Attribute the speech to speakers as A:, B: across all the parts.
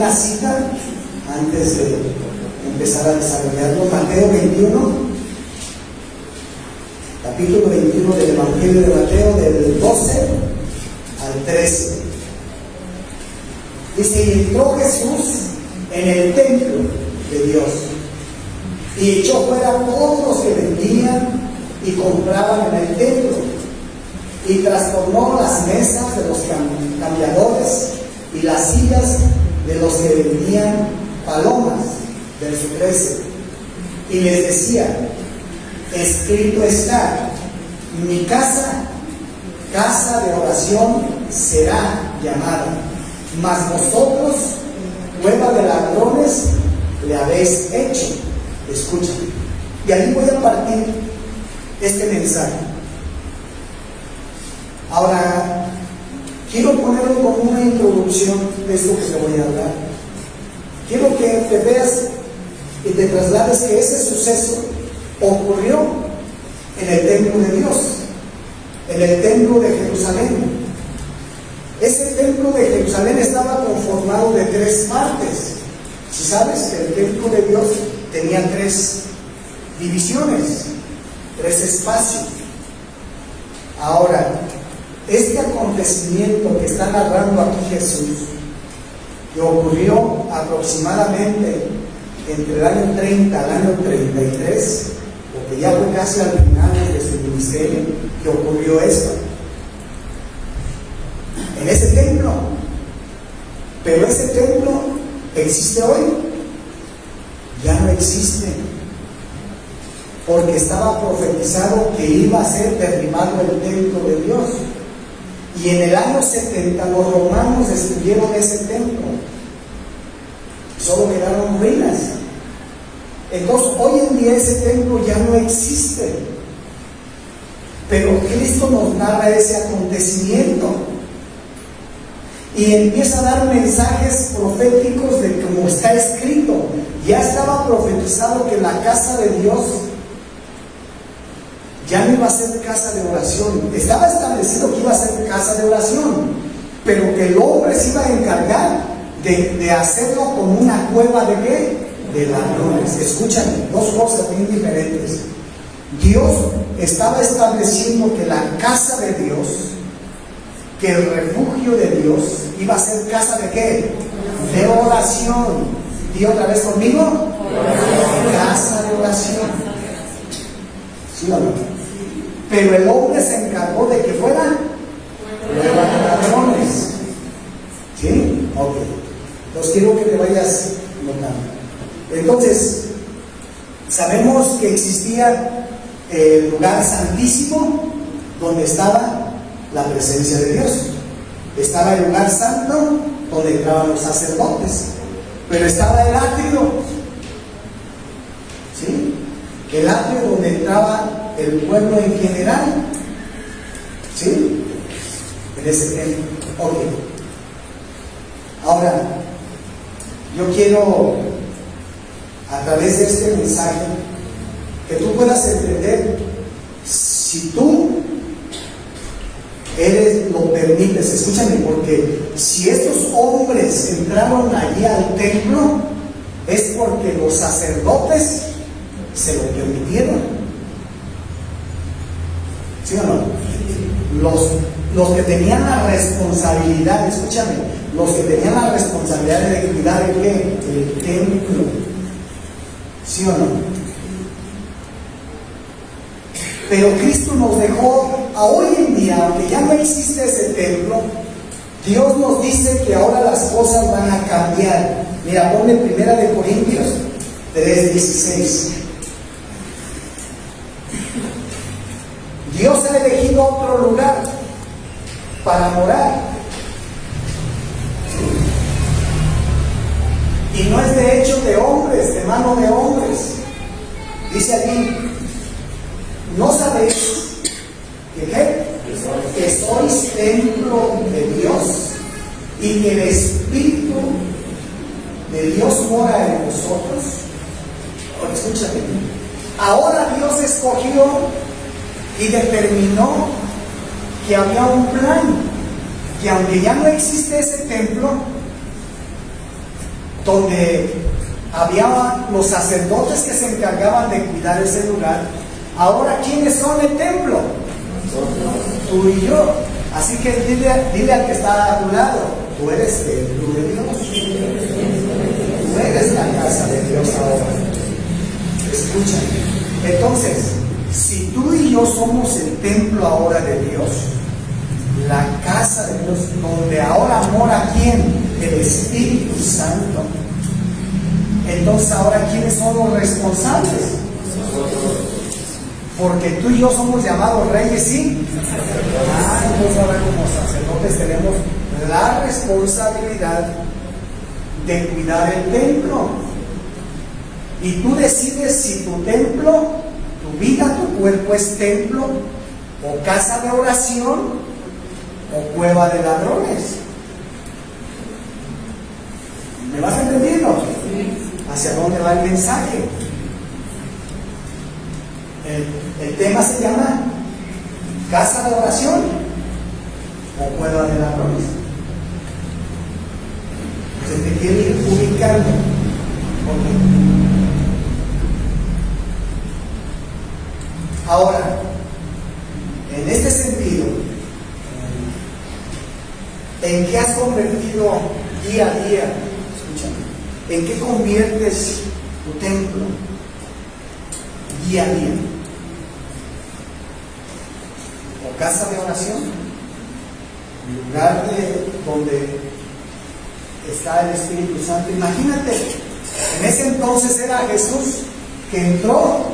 A: una cita antes de empezar a desarrollarlo. Mateo 21, capítulo 21 del Evangelio de Mateo, del 12 al 13. Dice: y entró Jesús en el templo de Dios y echó fuera a todos los que vendían y compraban en el templo, y trastornó las mesas de los cambiadores y las sillas de los que vendían palomas. Verso 13. Y les decía: escrito está, mi casa, casa de oración será llamada, mas vosotros, cueva de ladrones, le habéis hecho. Escucha, y ahí voy a partir este mensaje. Ahora, quiero ponerlo como una introducción de esto que te voy a hablar. Quiero que te veas y te traslades que ese suceso ocurrió en el templo de Dios, en el templo de Jerusalén. Ese templo de Jerusalén estaba conformado de 3 partes. Si sabes que el templo de Dios tenía 3 divisiones, 3 espacios. Ahora, este acontecimiento que está narrando aquí Jesús, que ocurrió aproximadamente entre el año 30 al año 33, porque ya fue casi al final de su ministerio que ocurrió esto, en ese templo. Pero ese templo existe hoy, ya no existe, porque estaba profetizado que iba a ser derribado el templo de Dios. Y en el año 70 los romanos destruyeron ese templo, solo quedaron ruinas. Entonces hoy en día ese templo ya no existe, pero Cristo nos narra ese acontecimiento y empieza a dar mensajes proféticos de como está escrito. Ya estaba profetizado que la casa de Dios ya no iba a ser casa de oración. Estaba establecido que iba a ser casa de oración, pero que el hombre se iba a encargar de hacerlo como una cueva de ¿qué? De ladrones. Escúchame, 2 cosas bien diferentes. Dios estaba estableciendo que la casa de Dios, que el refugio de Dios iba a ser casa de ¿qué? De oración. ¿Y otra vez conmigo? Casa de oración. ¿Sí o no? Pero el hombre se encargó de que fueran ladrones. ¿Sí? Ok. Entonces quiero que te vayas notando. Entonces, sabemos que existía el lugar santísimo donde estaba la presencia de Dios. Estaba el lugar santo donde entraban los sacerdotes. Pero estaba el atrio. ¿Sí? El atrio donde entraba el pueblo en general. ¿Sí? En ese templo. Ok. Ahora, yo quiero, a través de este mensaje, que tú puedas entender, si tú lo permites, escúchame, porque si estos hombres entraron allí al templo, es porque los sacerdotes se lo permitieron. ¿Sí o no? Los que tenían la responsabilidad, escúchame, los que tenían la responsabilidad de cuidar el templo. ¿Sí o no? Pero Cristo nos dejó, a hoy en día, aunque ya no existe ese templo, Dios nos dice que ahora las cosas van a cambiar. Mira, ponle 1 Corintios 3:16. Dios ha elegido otro lugar para morar. Y no es de hecho de hombres, de mano de hombres. Dice aquí: ¿no sabéis que sois templo de Dios y que el Espíritu de Dios mora en vosotros? Ahora escúchame. Ahora Dios escogió y determinó que había un plan, que aunque ya no existe ese templo, donde había los sacerdotes que se encargaban de cuidar ese lugar. Ahora, ¿quiénes son el templo? Tú y yo. Así que dile al que está a tu lado, tú eres templo de Dios. Tú eres la casa de Dios ahora. Escucha. Entonces, si tú y yo somos el templo ahora de Dios, la casa de Dios, donde ahora mora ¿quién? El Espíritu Santo. Entonces ahora, ¿quiénes son los responsables? Porque tú y yo somos llamados reyes, ¿sí? Entonces ahora como sacerdotes tenemos la responsabilidad de cuidar el templo. Y tú decides si tu templo, tu vida, tu cuerpo es templo, o casa de oración, o cueva de ladrones. ¿Me vas entendiendo? ¿Hacia dónde va el mensaje? El tema se llama casa de oración o cueva de ladrones. Se te quiere ir ubicando. Ahora, en este sentido, ¿en qué has convertido día a día? Escúchame. ¿En qué conviertes tu templo día a día? ¿O casa de oración? Lugar donde está el Espíritu Santo. Imagínate, en ese entonces era Jesús que entró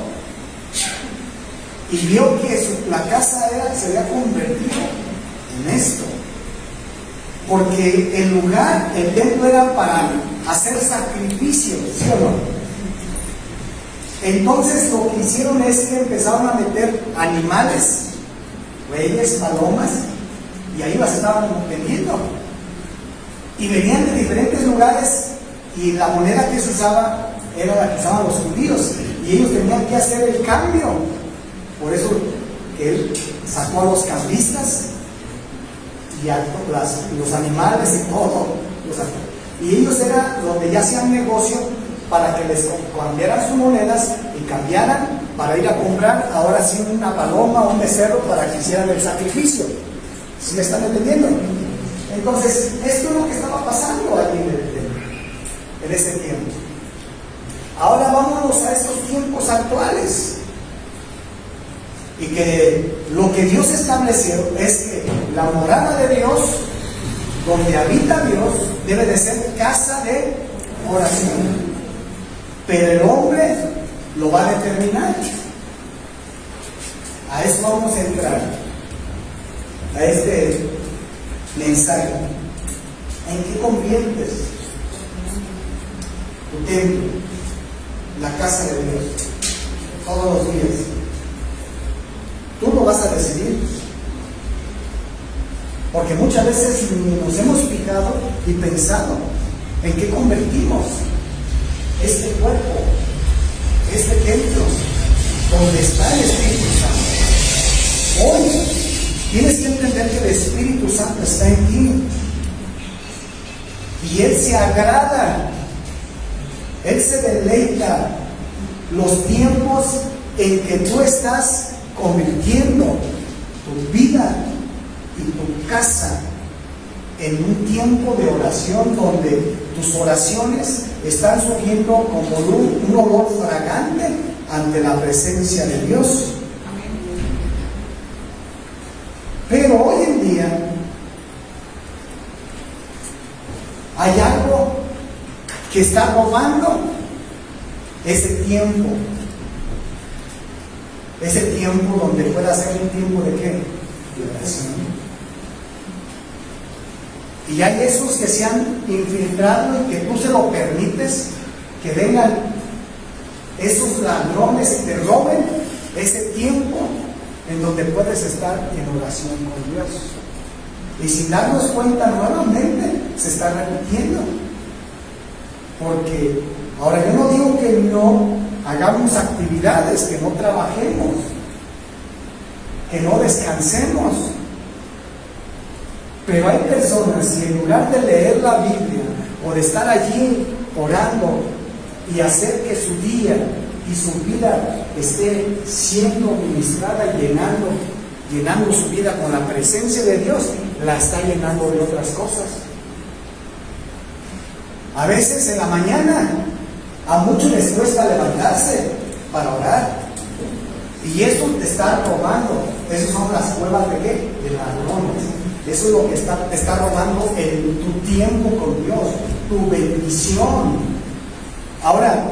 A: y vio que la casa se había convertido en esto. Porque el lugar, el templo era para hacer sacrificios, ¿sí o no? Entonces lo que hicieron es que empezaron a meter animales, bueyes, palomas, y ahí las estaban vendiendo. Y venían de diferentes lugares, y la moneda que se usaba era la que usaban los judíos, y ellos tenían que hacer el cambio. Por eso que él sacó a los cambistas y a los animales y todo. Y ellos eran donde ya hacían negocio para que les cambiaran sus monedas y cambiaran para ir a comprar ahora sí una paloma o un becerro para que hicieran el sacrificio. ¿Sí me están entendiendo? Entonces, esto es lo que estaba pasando allí en ese tiempo. Ahora vámonos a estos tiempos actuales. Y que lo que Dios estableció es que la morada de Dios, donde habita Dios, debe de ser casa de oración. Pero el hombre lo va a determinar. A eso vamos a entrar, a este mensaje. ¿En qué conviertes tu templo, la casa de Dios, todos los días? Tú lo vas a decidir. Porque muchas veces nos hemos fijado y pensado en qué convertimos este cuerpo, este templo, donde está el Espíritu Santo. Hoy tienes que entender que el Espíritu Santo está en ti. Y Él se agrada, Él se deleita los tiempos en que tú estás convirtiendo tu vida y tu casa en un tiempo de oración donde tus oraciones están surgiendo como un olor fragante ante la presencia de Dios. Pero hoy en día hay algo que está robando ese tiempo. Ese tiempo donde pueda ser un tiempo de ¿qué? De oración. Y hay esos que se han infiltrado y que tú se lo permites, que vengan esos ladrones y te roben ese tiempo en donde puedes estar en oración con Dios. Y sin darnos cuenta nuevamente se está repitiendo. Porque ahora yo no digo que no hagamos actividades, que no trabajemos, que no descansemos. Pero hay personas que en lugar de leer la Biblia o de estar allí orando y hacer que su día y su vida esté siendo ministrada y llenando su vida con la presencia de Dios, la está llenando de otras cosas. A veces en la mañana a muchos les cuesta levantarse para orar, y eso te está robando. Esas son las cuevas de ¿qué? De ladrones. Eso es lo que te está robando tu tiempo con Dios, tu bendición. Ahora,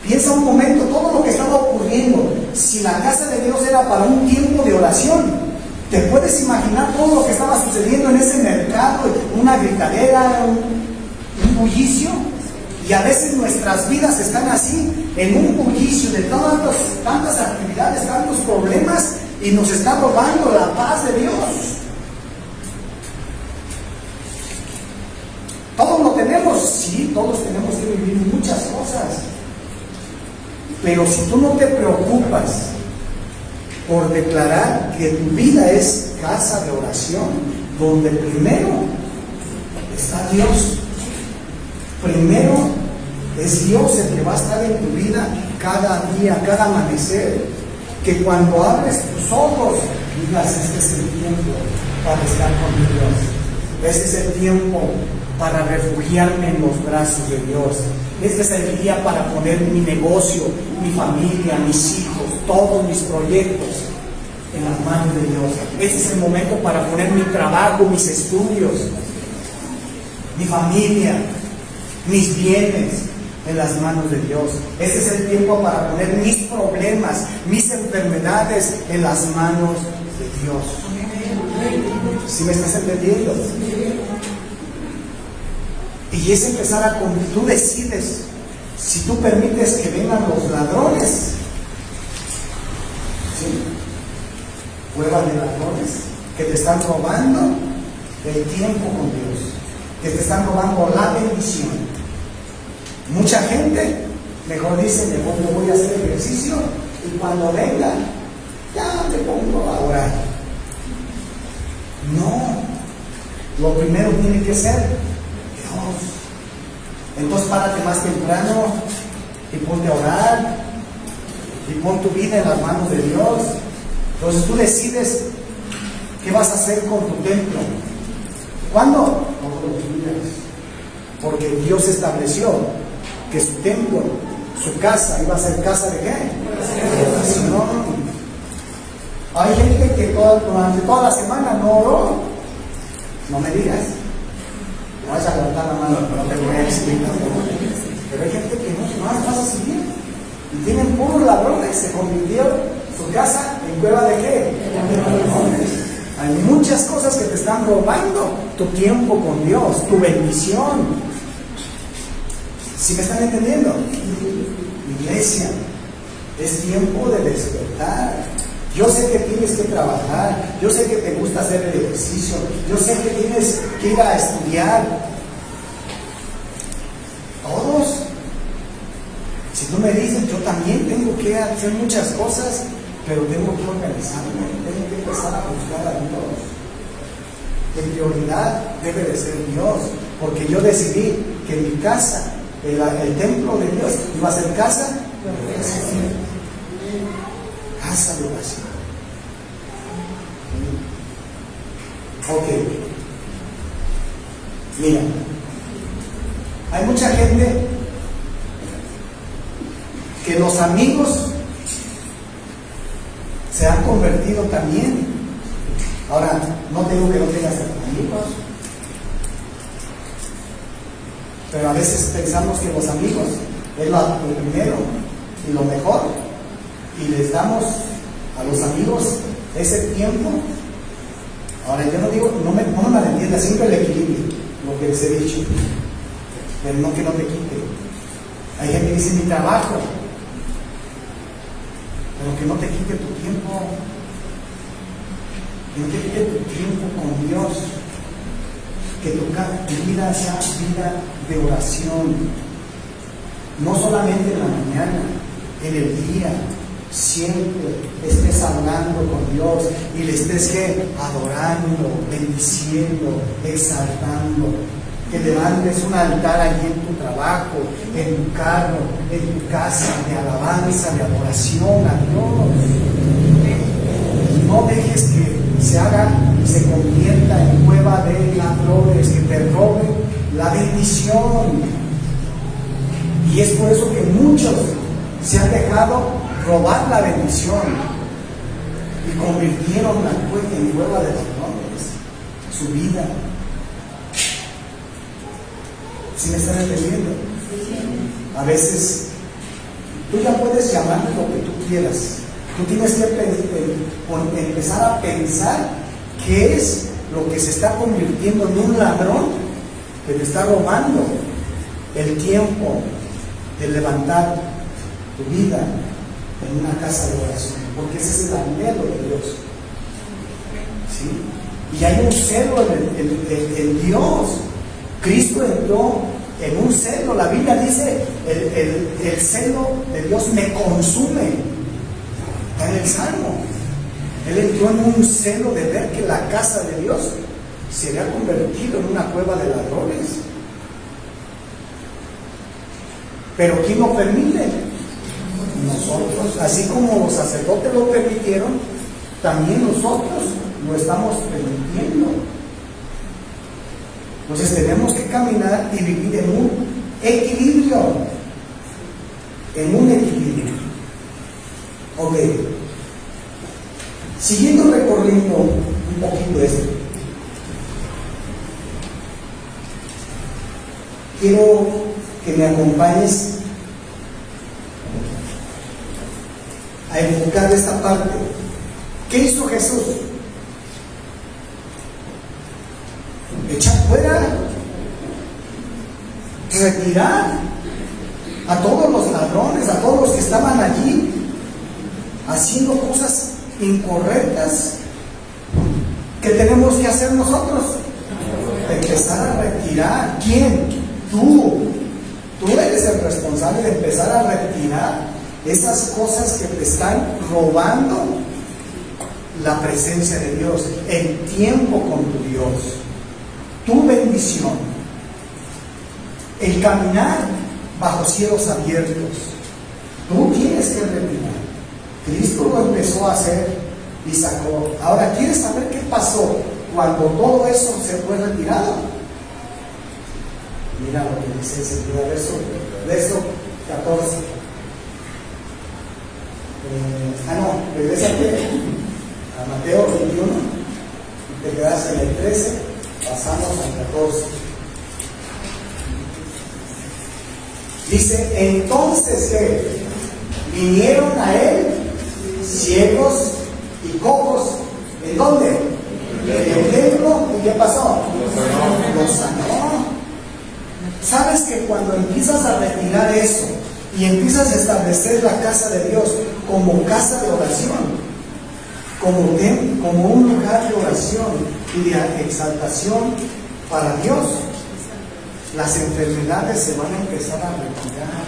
A: piensa un momento todo lo que estaba ocurriendo. Si la casa de Dios era para un tiempo de oración, ¿te puedes imaginar todo lo que estaba sucediendo en ese mercado? Una gritadera, un bullicio. Y a veces nuestras vidas están así, en un bullicio de tantas actividades, tantos problemas, y nos está robando la paz de Dios. Todos lo tenemos, sí, todos tenemos que vivir muchas cosas. Pero si tú no te preocupas por declarar que tu vida es casa de oración, donde primero está Dios, primero es Dios el que va a estar en tu vida cada día, cada amanecer, que cuando abres tus ojos digas: este es el tiempo para estar con Dios, este es el tiempo para refugiarme en los brazos de Dios, este es el día para poner mi negocio, mi familia, mis hijos, todos mis proyectos en las manos de Dios. Este es el momento para poner mi trabajo, mis estudios, mi familia, mis bienes en las manos de Dios. Este es el tiempo para poner mis problemas, mis enfermedades en las manos de Dios. ¿Sí me estás entendiendo? Y es empezar a tú decides si tú permites que vengan los ladrones, ¿sí? Cueva de ladrones que te están robando el tiempo con Dios, que te están robando la bendición. Mucha gente mejor dice: mejor yo voy a hacer ejercicio y cuando venga ya me pongo a orar. No, lo primero tiene que ser Dios. Entonces párate más temprano y ponte a orar y pon tu vida en las manos de Dios. Entonces tú decides qué vas a hacer con tu templo. ¿Cuándo? Todos los días. Porque Dios estableció que su templo, su casa, iba a ser casa de ¿qué? De oración. Hay gente que durante toda la semana no oró. No me digas. No vas a levantar la mano, no te voy a explicar. Pero hay gente que no vas a seguir. Y tienen puros ladrones. Se convirtió su casa en cueva de ¿qué? De ladrones. Hay muchas cosas que te están robando tu tiempo con Dios, tu bendición. ¿Sí me están entendiendo? Iglesia, es tiempo de despertar. Yo sé que tienes que trabajar, yo sé que te gusta hacer el ejercicio, yo sé que tienes que ir a estudiar. Todos. Si tú me dices: yo también tengo que hacer muchas cosas, pero tengo que organizarme, tengo que empezar a buscar a Dios. En prioridad debe de ser Dios, porque yo decidí que en mi casa, el templo de Dios, iba a ser casa de oración. Casa de oración. Ok. Mira, hay mucha gente que los amigos se han convertido también. Ahora, no digo que no tengas amigos, pero a veces pensamos que los amigos es lo primero y lo mejor, y les damos a los amigos ese tiempo. Ahora, yo no digo, no me malentiendas, siempre el equilibrio, lo que les he dicho, pero no que no te quite. Hay gente que dice: mi trabajo, pero que no te quite tu tiempo, que no te quite tu tiempo con Dios, que tu vida sea vida de oración, no solamente en la mañana, en el día, siempre estés hablando con Dios y le estés adorando, bendiciendo, exaltando. que levantes un altar allí en tu trabajo, en tu carro, en tu casa, de alabanza, de adoración a Dios. No dejes que se haga y se convierta en cueva de ladrones, que te roben la bendición. Y es por eso que muchos se han dejado robar la bendición y convirtieron la cueva en cueva de ladrones, su vida. ¿Sí me están entendiendo? A veces tú ya puedes llamarle lo que tú quieras. Tú tienes que empezar a pensar qué es lo que se está convirtiendo en un ladrón que te está robando el tiempo de levantar tu vida en una casa de oración, porque ese es el anhelo de Dios. ¿Sí? Y hay un celo en Dios. Cristo entró en un celo. La Biblia dice, el celo de Dios me consume. Está en el Salmo. Él entró en un celo de ver que la casa de Dios se había convertido en una cueva de ladrones. Pero ¿quién lo permite? Nosotros. Así como los sacerdotes lo permitieron, también nosotros lo estamos permitiendo. Entonces tenemos que caminar y vivir en un equilibrio. En un equilibrio. Ok. Siguiendo recorriendo un poquito esto, quiero que me acompañes a enfocar esta parte. ¿Qué hizo Jesús? Echar fuera, retirar a todos los ladrones, a todos los que estaban allí haciendo cosas incorrectas. ¿Qué tenemos que hacer nosotros? Empezar a retirar. ¿Quién? Tú eres el responsable de empezar a retirar esas cosas que te están robando la presencia de Dios, el tiempo con tu Dios, tu bendición, el caminar bajo cielos abiertos. Tú tienes que retirar. Cristo lo empezó a hacer y sacó. Ahora, ¿quieres saber qué pasó cuando todo eso se fue retirado? Mira lo que dice el segundo verso 14. Regrésate a Mateo 21 y te quedas en el 13, pasamos al 14. Dice, entonces que vinieron a él ciegos y cojos. ¿En dónde? En el templo. ¿Y qué pasó? Los sanó. ¿Sabes que cuando empiezas a retirar eso y empiezas a establecer la casa de Dios como casa de oración, como un lugar de oración y de exaltación para Dios, las enfermedades se van a empezar a retirar?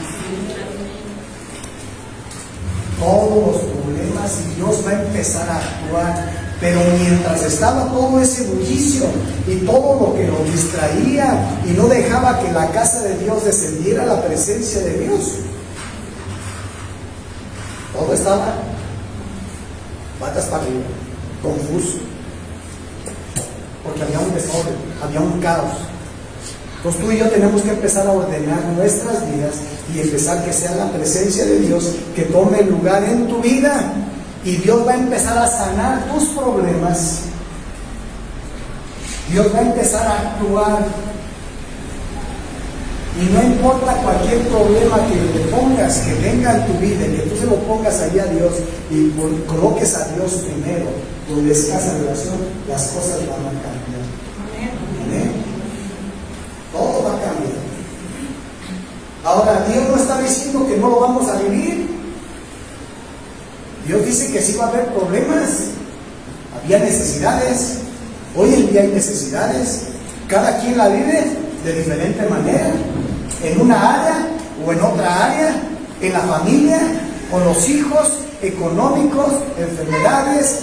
A: Todos los problemas, y Dios va a empezar a actuar. Pero mientras estaba todo ese bullicio y todo lo que nos distraía y no dejaba que la casa de Dios descendiera a la presencia de Dios, todo estaba patas para arriba, confuso, porque había un desorden, había un caos. Entonces tú y yo tenemos que empezar a ordenar nuestras vidas y empezar que sea la presencia de Dios que tome lugar en tu vida. Y Dios va a empezar a sanar tus problemas. Dios va a empezar a actuar. Y no importa cualquier problema que le pongas, que venga en tu vida, que tú se lo pongas ahí a Dios y coloques a Dios primero, donde es casa de oración, las cosas van a cambiar. Amén. Todo va a cambiar. Ahora, Dios no está diciendo que no lo vamos a vivir. Dios dice que sí va a haber problemas, había necesidades, hoy en día hay necesidades, cada quien la vive de diferente manera, en una área o en otra área, en la familia, con los hijos, económicos, enfermedades,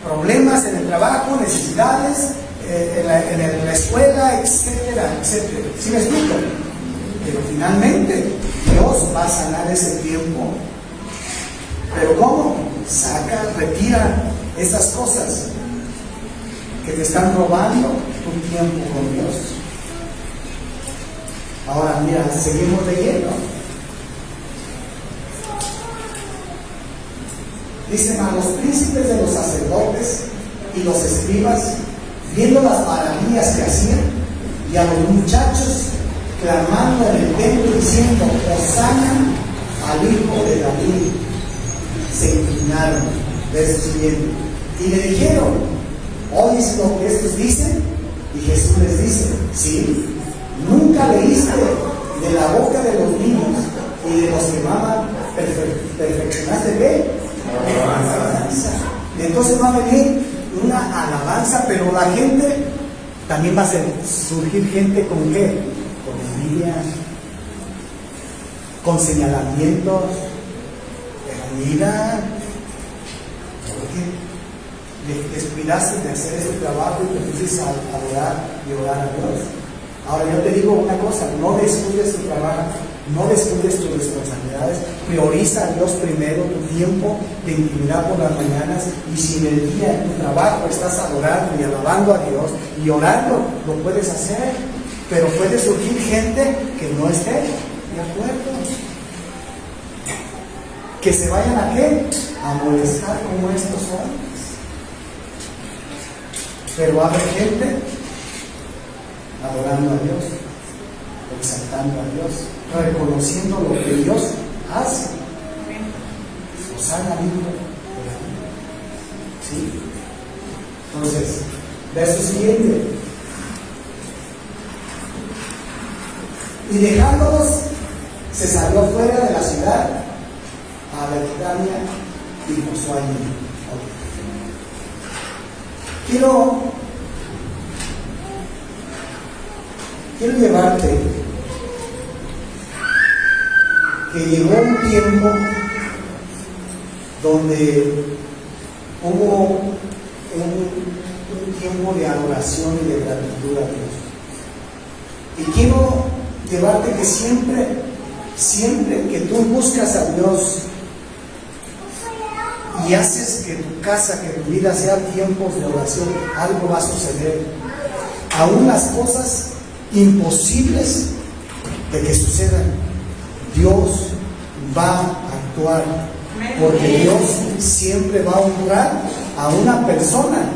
A: problemas en el trabajo, necesidades, en la escuela, etcétera, etcétera. ¿Sí me explico? Pero finalmente Dios va a sanar ese tiempo. ¿Pero cómo? Saca, retira esas cosas que te están robando tu tiempo con Dios. Ahora mira, seguimos leyendo. Dicen: a los príncipes de los sacerdotes y los escribas, viendo las maravillas que hacían, y a los muchachos clamando en el templo diciendo: Hosana al Hijo de David, se inclinaron. Verso siguiente. Y le dijeron: ¿oyes lo que estos dicen? Y Jesús les dice: sí, nunca leíste de la boca de los niños y de los que maman perfeccionaste ¿qué? Alabanza. Y entonces va a venir una alabanza, pero la gente también va a surgir gente con ¿qué? Con envidia, con señalamientos. Pero mira, porque descuidaste de hacer ese trabajo y te pusiste a adorar y orar a Dios. Ahora yo te digo una cosa: no descuides tu trabajo, no descuides tus responsabilidades, prioriza a Dios primero, tu tiempo de intimidad por las mañanas, y si en el día en tu trabajo estás adorando y alabando a Dios y orando, lo puedes hacer, pero puede surgir gente que no esté de acuerdo, que se vayan a ¿qué? A molestar como estos hombres. Pero va a haber gente adorando a Dios, exaltando a Dios, reconociendo lo que Dios hace. Hosana al Hijo de David. ¿Sí? Entonces, verso siguiente. Y dejándolos, se salió fuera de la ciudad a Betania y posó allí. Quiero llevarte que llegó un tiempo donde hubo un tiempo de adoración y de gratitud a Dios. Y quiero llevarte que siempre que tú buscas a Dios y haces que tu casa, que tu vida sea tiempos de oración, algo va a suceder. Aún las cosas imposibles de que sucedan, Dios va a actuar, porque Dios siempre va a honrar a una persona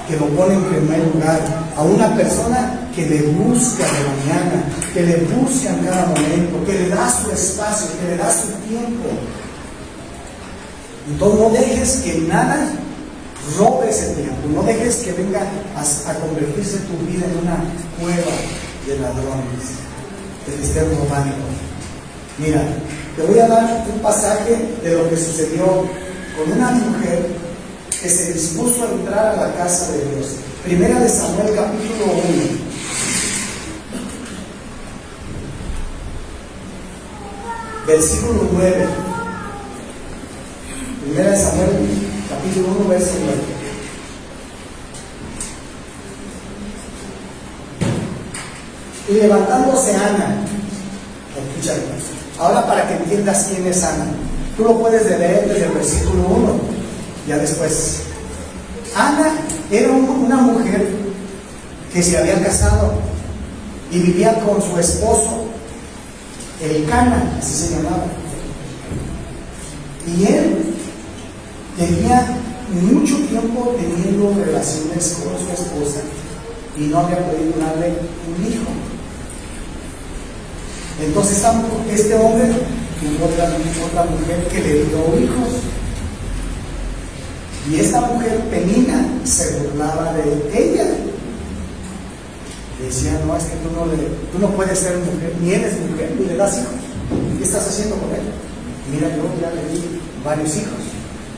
A: que lo pone en primer lugar, a una persona que le busca de mañana, que le busca en cada momento, que le da su espacio, que le da su tiempo. Entonces no dejes que nada robe ese tiempo, no dejes que venga a convertirse tu vida en una cueva de ladrones, que esté robando. Mira, te voy a dar un pasaje de lo que sucedió con una mujer que se dispuso a entrar a la casa de Dios. Primera de Samuel, capítulo 1. Versículo 9. Primera de Samuel, capítulo 1, verso 9. Y levantándose Ana, escúchame, ahora para que entiendas quién es Ana, tú lo puedes leer desde el versículo 1, ya después. Ana era una mujer que se había casado y vivía con su esposo, Elcana, así se llamaba. Y él tenía mucho tiempo teniendo relaciones con su esposa y no había podido darle un hijo. Entonces este hombre tuvo otra mujer que le dio hijos, y esta mujer Penina se burlaba de ella. Decía: no, es que tú no puedes ser mujer, ni eres mujer, ni le das hijos. ¿Qué estás haciendo con él? Mira, yo ya le di varios hijos.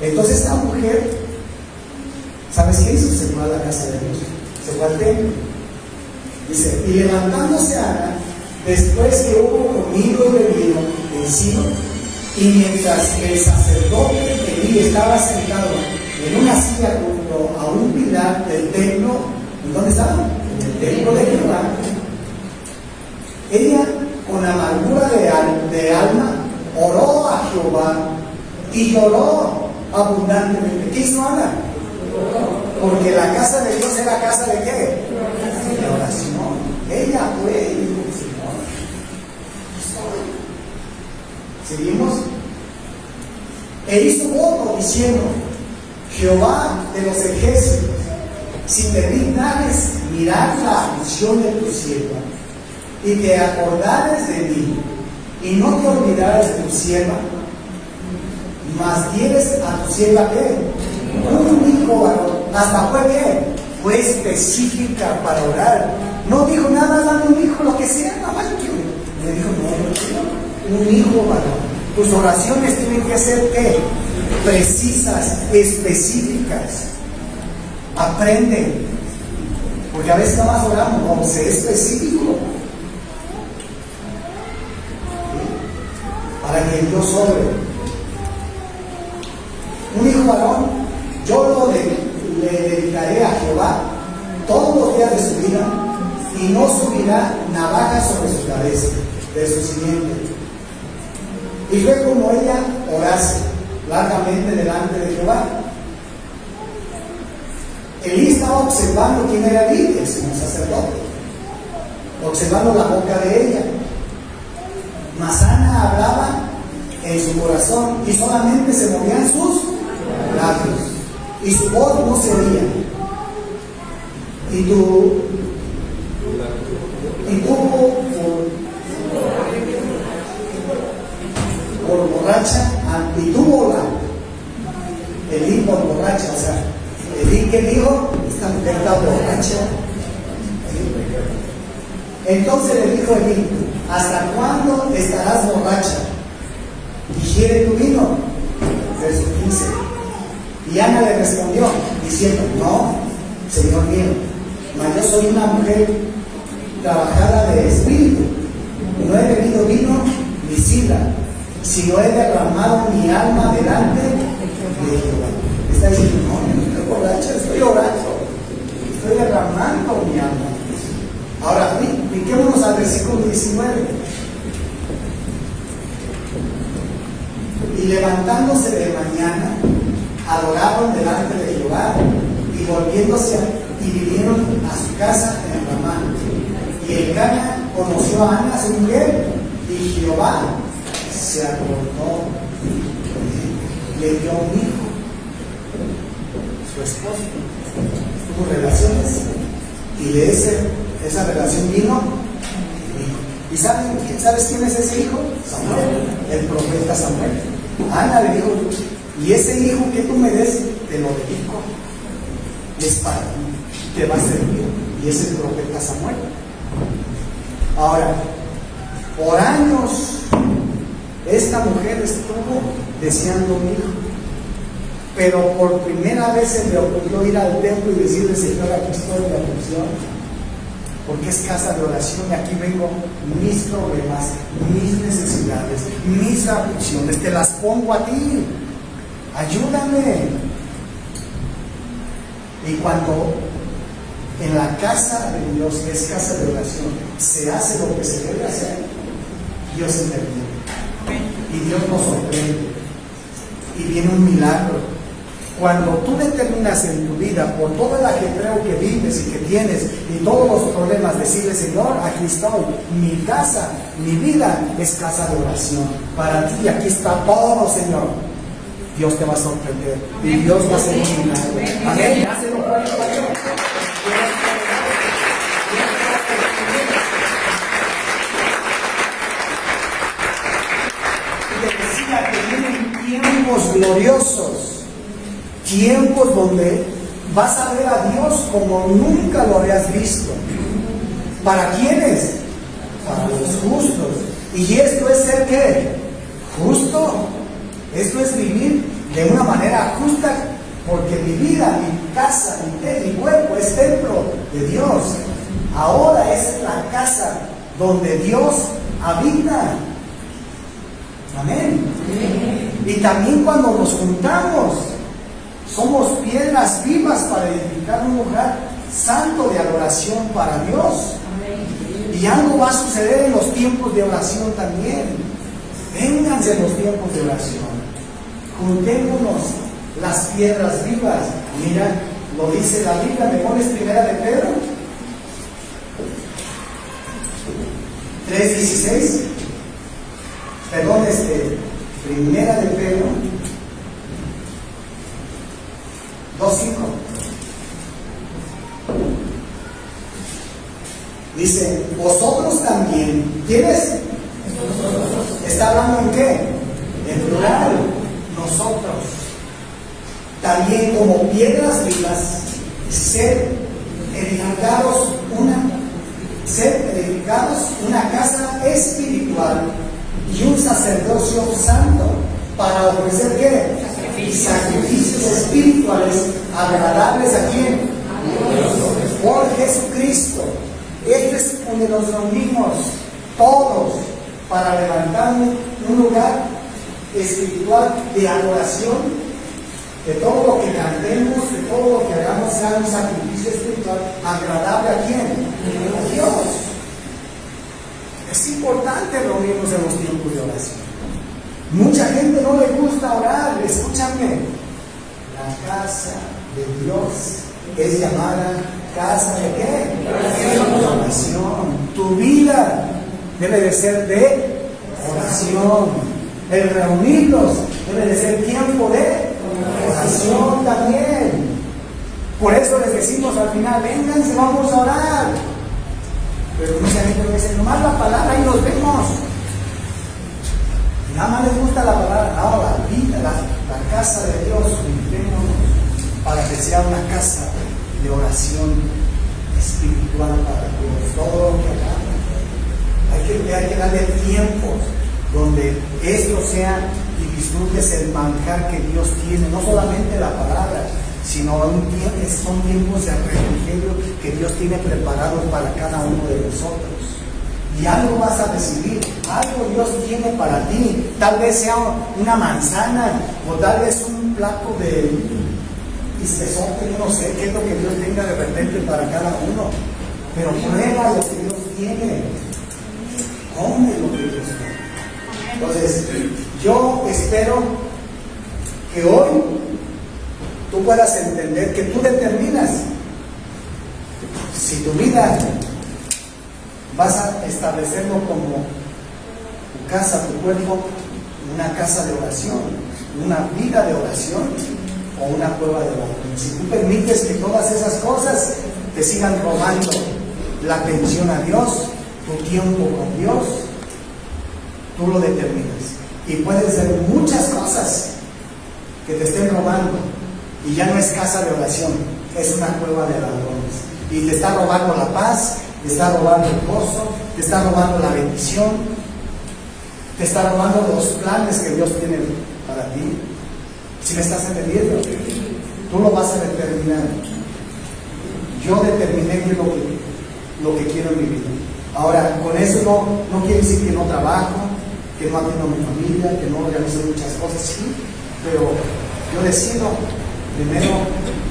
A: Entonces esta mujer, ¿sabes qué hizo? Se fue a la casa de Dios, se fue al templo. Dice: y levantándose Ana, después que hubo comido y bebido en Silo, y mientras el sacerdote Elí estaba sentado en una silla junto a un pilar del templo, ¿En dónde estaban? En el templo de Jehová. Ella, con amargura de alma, oró a Jehová y lloró abundantemente. ¿Qué hizo Ana? Porque la casa de Dios era casa de qué? De oración. Ella fue y dijo: Señor, seguimos. E hizo voto diciendo: Jehová de los ejércitos, si te dignares mirar la aflicción de tu sierva, y te acordares de mí, y no te olvidares de tu sierva, mas dieres a tu sierva ¿qué? Un hijo varón. ¿Hasta fue qué? Fue específica para orar. No dijo nada, dame un hijo, lo que sea, nada más yo quiero. Le dijo: no, un hijo varón. Tus oraciones tienen que ser ¿qué? Precisas, específicas. Aprende. Porque a veces nada más oramos, no, sé específico. Para que Dios sobre. Un hijo varón, yo le dedicaré a Jehová todos los días de su vida, y no subirá navaja sobre su cabeza, de su simiente. Y fue como ella orase largamente delante de Jehová. Elí estaba observando quién era Elí, el señor sacerdote, observando la boca de ella. Mas Ana hablaba en su corazón, y solamente se movían sus labios, y su voz no se oía. Y tuvo por borracha, y tuvo Elí por borracha, o sea, Elí que dijo: esta mujer está borracha. Entonces le dijo Elí: ¿hasta cuándo estarás borracha? ¿Digiere tu vino? Verso 15. Y Ana le respondió diciendo: no, Señor mío, mas yo soy una mujer trabajada de espíritu, no he bebido vino ni sidra, sino he derramado mi alma delante de Jehová. Está diciendo: no, no estoy borracha, estoy orando, estoy derramando mi alma. Ahora, brinquémonos al versículo 19. Y levantándose de mañana, adoraron delante de Jehová, y volviéndose y vinieron a su casa en Ramá. Y Elcana conoció a Ana, su mujer, y Jehová se acordó, le dio un hijo. Su esposo tuvo relaciones, y de esa relación vino. ¿Y sabes quién es ese hijo? Samuel, el profeta Samuel. Ana le dijo: y ese hijo que tú me des, te lo dedico, es para ti, te va a servir. Y es el profeta Samuel. Ahora, por años esta mujer estuvo deseando un hijo, pero por primera vez se le ocurrió ir al templo y decirle: Señor, aquí estoy en la aflicción, porque es casa de oración, y aquí vengo mis problemas, mis necesidades, mis aflicciones, te las pongo a ti, ayúdame. Y cuando en la casa de Dios, que es casa de oración, se hace lo que se debe hacer, Dios interviene y Dios nos sorprende y viene un milagro. Cuando tú determinas en tu vida, por todo el ajetreo que vives y que tienes y todos los problemas, decirle: Señor, aquí estoy, mi casa, mi vida es casa de oración, para ti aquí está todo, Señor. Dios te va a sorprender y Dios va a hacer un milagro. Amén. Hácelo fuerte para Dios. Y te decía que vienen tiempos gloriosos, tiempos donde vas a ver a Dios como nunca lo habías visto. ¿Para quiénes? Para los justos. ¿Y esto es ser qué? Justo. Esto es vivir de una manera justa, porque mi vida, mi casa, mi cuerpo es templo de Dios. Ahora es la casa donde Dios habita. Amén. Y también cuando nos juntamos, somos piedras vivas para edificar un lugar santo de adoración para Dios. Y algo va a suceder en los tiempos de oración también. Vénganse en los tiempos de oración. Juntémonos las piedras vivas. Mira, lo dice la Biblia. ¿Me pones Primera de Pedro? 3:16. Perdón, Primera de Pedro 2:5. Dice, vosotros también. ¿Quiénes? ¿Está hablando en qué? En plural. Nosotros. También como piedras vivas, ser edificados una casa espiritual y un sacerdocio santo para ofrecer ¿qué? Sacrificios espirituales agradables ¿a quién? Por Jesucristo. Este es donde nos reunimos todos para levantar un lugar espiritual de adoración. De todo lo que cantemos, de todo lo que hagamos, sea un sacrificio espiritual agradable ¿a quién? A Dios. Es importante reunirnos en los tiempos de oración. Mucha gente no le gusta orar. Escúchame. La casa de Dios es llamada casa de ¿qué? Oración. Tu vida debe de ser de oración. El reunirnos debe de ser tiempo de oración también. Por eso les decimos al final, vénganse, vamos a orar. Pero mucha gente me dice, nomás la palabra y nos vemos. Nada más les gusta la palabra. No, la vida, la casa de Dios, juntémonos para que sea una casa de oración espiritual para Dios. Todo lo que hagamos. Hay que darle tiempo donde esto sea y disfrutes el manjar que Dios tiene, no solamente la palabra, sino son tiempos de refrigerio que Dios tiene preparados para cada uno de nosotros. Y algo vas a recibir, algo Dios tiene para ti. Tal vez sea una manzana, o tal vez un plato de istezote, yo no sé qué es lo que Dios tenga de repente para cada uno. Pero prueba lo que Dios tiene, come lo que Dios tiene. Entonces, yo espero que hoy tú puedas entender que tú determinas si tu vida vas a establecerlo como tu casa, tu cuerpo, una casa de oración, una vida de oración o una cueva de oración. Si tú permites que todas esas cosas te sigan robando la atención a Dios, tu tiempo con Dios, tú lo determinas. Y pueden ser muchas cosas que te estén robando. Y ya no es casa de oración, es una cueva de ladrones. Y te está robando la paz, te está robando el gozo, te está robando la bendición, te está robando los planes que Dios tiene para ti. Si me estás entendiendo, tú lo vas a determinar. Yo determiné que lo que quiero en mi vida. Ahora, con eso no quiere decir que no trabajo, que no atiendo a mi familia, que no realizo muchas cosas, sí, pero yo decido primero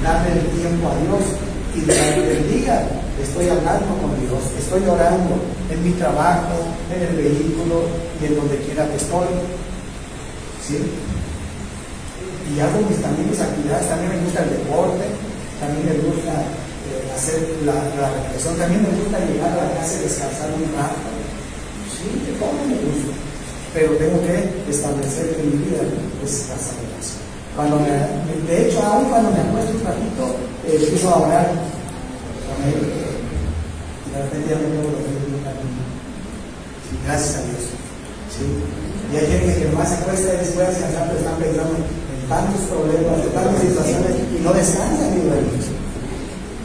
A: darle el tiempo a Dios y durante el día estoy hablando con Dios, estoy orando en mi trabajo, en el vehículo y en donde quiera que estoy, ¿sí? Y hago también mis actividades, también me gusta el deporte, también me gusta hacer la reflexión, también me gusta llegar a la casa y descansar un rato, sí, de todo me gusta. Pero tengo que establecer en mi vida casa de oración. De hecho, aún cuando me acuesto un ratito, empiezo a orar con él. Y de repente ya me tengo lo que es un camino. Sí, gracias a Dios. ¿Sí? Y hay gente que nomás se acuesta y después descansar, pero están pensando en tantos problemas, en tantas situaciones, y no descansan ni duermen.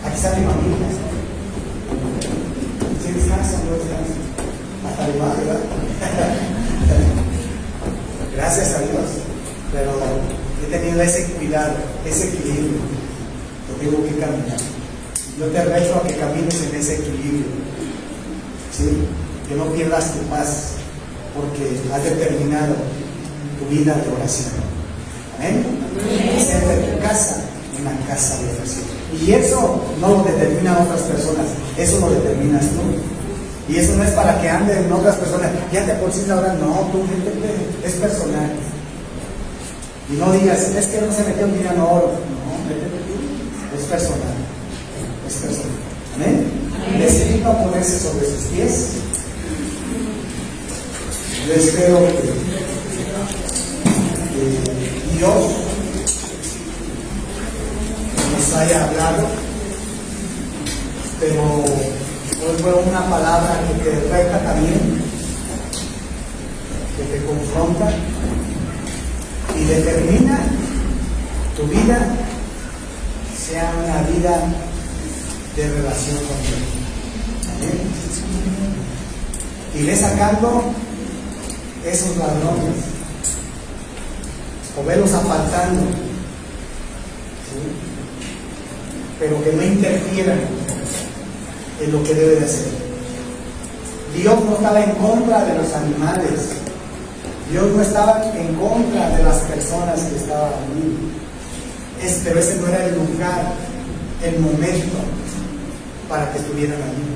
A: Aquí está mi familia. Si descansan, no descansan. Hasta mi madre, ¿verdad? Gracias a Dios, pero he tenido ese cuidado, ese equilibrio que tengo que caminar. Yo te reto a que camines en ese equilibrio, ¿sí? Que no pierdas tu paz, porque has determinado tu vida de oración. Amén. Hacer de tu casa una casa de oración. Y eso no lo determinan otras personas, eso lo determinas tú. Y eso no es para que anden otras personas, ya te pusiste ahora, no, tú métete, es personal. Y no digas, es que no se metió en dinero, no, métete tú, es personal, es personal. Amén. Necesita ponerse sobre sus pies. Yo espero que Dios nos haya hablado, pero hoy fue una palabra que te reta también, que te confronta y determina tu vida sea una vida de relación con Dios. ¿Amén? Y ve sacando esos ladrones, o velos apartando, ¿sí? Pero que no interfieran en lo que debe de hacer. Dios no estaba en contra de los animales, Dios no estaba en contra de las personas que estaban allí, pero ese no era el lugar, el momento para que estuvieran allí,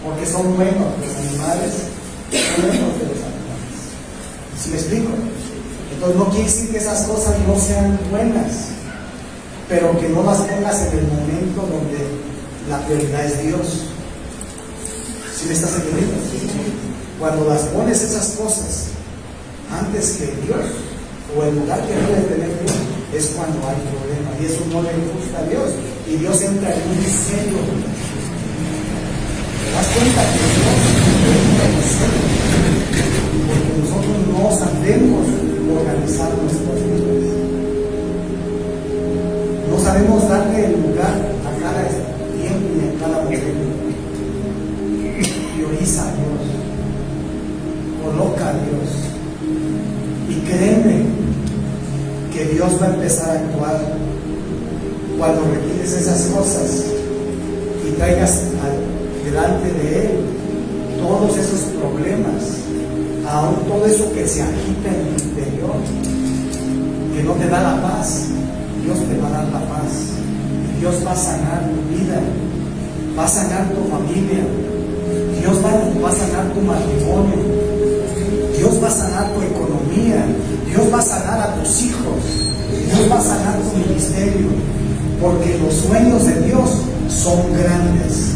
A: porque son buenos los animales, son buenos de los animales. ¿Sí me explico? Entonces no quiere decir que esas cosas no sean buenas, pero que no las pongas en el momento donde la prioridad es Dios. ¿Sí me estás entendiendo? Cuando las pones esas cosas antes que Dios, o el lugar que debe tener Dios, es cuando hay problema, y eso no le gusta a Dios, y Dios entra en un diseño. ¿Te das cuenta que Dios entra en diseño? Porque nosotros no sabemos organizar nuestras vidas, no sabemos darle el lugar a cada tiempo y a cada momento. Prioriza a Dios, coloca a Dios, y créeme que Dios va a empezar a actuar cuando retires esas cosas y traigas delante de Él todos esos problemas, aún todo eso que se agita en tu interior, que no te da la paz. Dios te va a dar la paz. Dios va a sanar tu vida, va a sanar tu familia, Dios va a sanar tu matrimonio, Dios va a sanar tu economía, Dios va a sanar a tus hijos, Dios va a sanar tu ministerio, porque los sueños de Dios son grandes.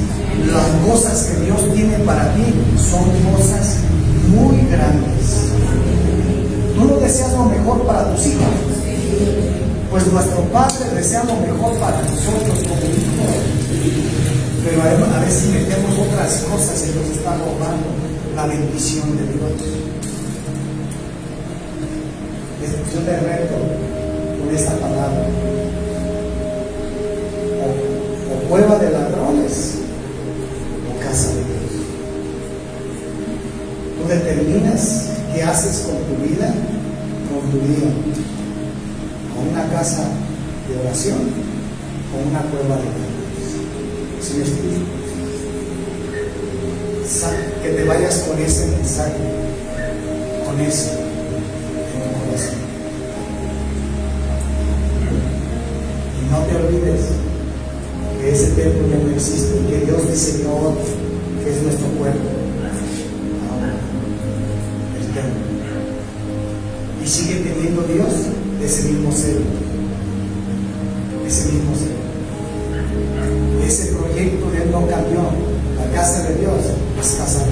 A: Las cosas que Dios tiene para ti son cosas muy grandes. ¿Tú no deseas lo mejor para tus hijos? Pues nuestro Padre desea lo mejor para nosotros como hijos, pero a veces metemos otras cosas y nos está robando la bendición de Dios. Yo te reto con esta palabra, o cueva de ladrones o casa de Dios. Tú determinas qué haces con tu vida, con tu día. Una casa de oración o una cueva de ladrones. ¿Sí me explico? Que te vayas con ese mensaje, con eso en tu corazón. Y no te olvides que ese templo ya no existe, que Dios diseñó otro, que es nuestro cuerpo, ahora, el templo. Y sigue teniendo Dios ese mismo ser, ese mismo ser. Ese proyecto de Él no cambió. La casa de Dios es casa de